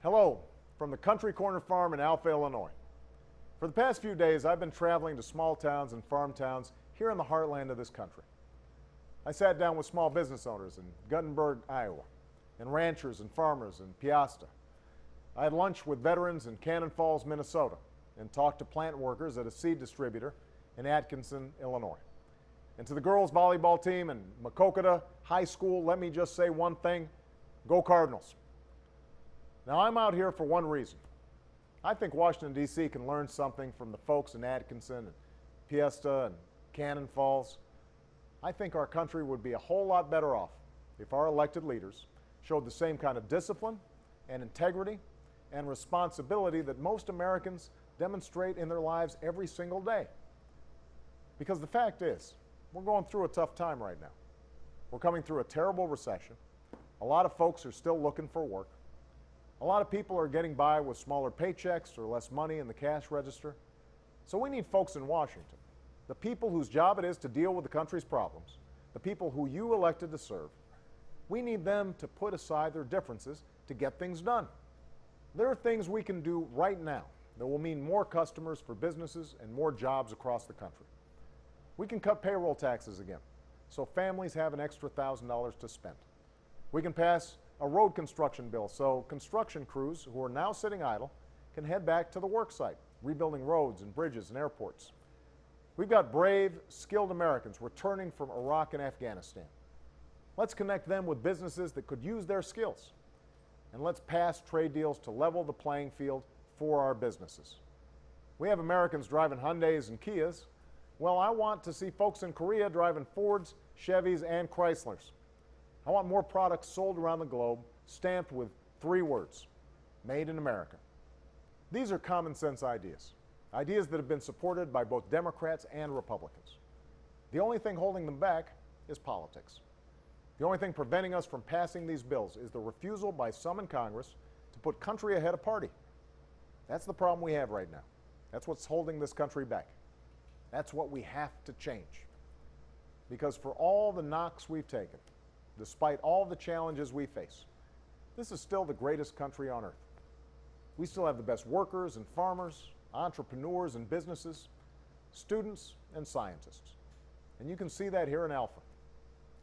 Hello from the Country Corner Farm in Alpha, Illinois. For the past few days, I've been traveling to small towns and farm towns here in the heartland of this country. I sat down with small business owners in Guttenberg, Iowa, and ranchers and farmers in Peosta. I had lunch with veterans in Cannon Falls, Minnesota, and talked to plant workers at a seed distributor in Atkinson, Illinois. And to the girls' volleyball team in Maquoketa High School, let me just say one thing: go Cardinals. Now, I'm out here for one reason. I think Washington, D.C. can learn something from the folks in Atkinson and Peosta and Cannon Falls. I think our country would be a whole lot better off if our elected leaders showed the same kind of discipline and integrity and responsibility that most Americans demonstrate in their lives every single day. Because the fact is, we're going through a tough time right now. We're coming through a terrible recession. A lot of folks are still looking for work. A lot of people are getting by with smaller paychecks or less money in the cash register. So we need folks in Washington, the people whose job it is to deal with the country's problems, the people who you elected to serve. We need them to put aside their differences to get things done. There are things we can do right now that will mean more customers for businesses and more jobs across the country. We can cut payroll taxes again, so families have an extra $1,000 to spend. We can pass a road construction bill so construction crews who are now sitting idle can head back to the work site, rebuilding roads and bridges and airports. We've got brave, skilled Americans returning from Iraq and Afghanistan. Let's connect them with businesses that could use their skills. And let's pass trade deals to level the playing field for our businesses. We have Americans driving Hyundais and Kias. Well, I want to see folks in Korea driving Fords, Chevys, and Chryslers. I want more products sold around the globe stamped with 3 words: Made in America. These are common sense ideas, ideas that have been supported by both Democrats and Republicans. The only thing holding them back is politics. The only thing preventing us from passing these bills is the refusal by some in Congress to put country ahead of party. That's the problem we have right now. That's what's holding this country back. That's what we have to change. Because for all the knocks we've taken, despite all the challenges we face, this is still the greatest country on earth. We still have the best workers and farmers, entrepreneurs and businesses, students and scientists. And you can see that here in Alpha.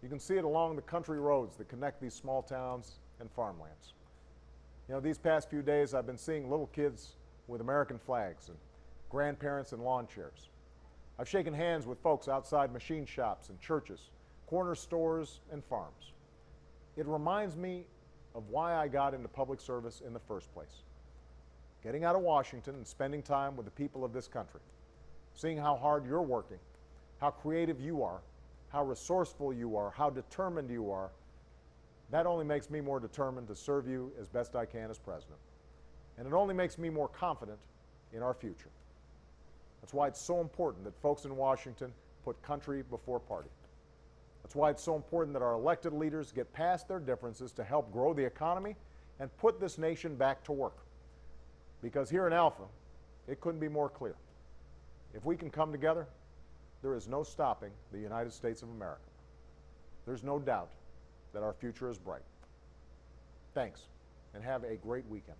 You can see it along the country roads that connect these small towns and farmlands. You know, these past few days I've been seeing little kids with American flags and grandparents in lawn chairs. I've shaken hands with folks outside machine shops and churches, corner stores, and farms. It reminds me of why I got into public service in the first place. Getting out of Washington and spending time with the people of this country, seeing how hard you're working, how creative you are, how resourceful you are, how determined you are, that only makes me more determined to serve you as best I can as president. And it only makes me more confident in our future. That's why it's so important that folks in Washington put country before party. That's why it's so important that our elected leaders get past their differences to help grow the economy and put this nation back to work. Because here in Alpha, it couldn't be more clear. If we can come together, there is no stopping the United States of America. There's no doubt that our future is bright. Thanks, and have a great weekend.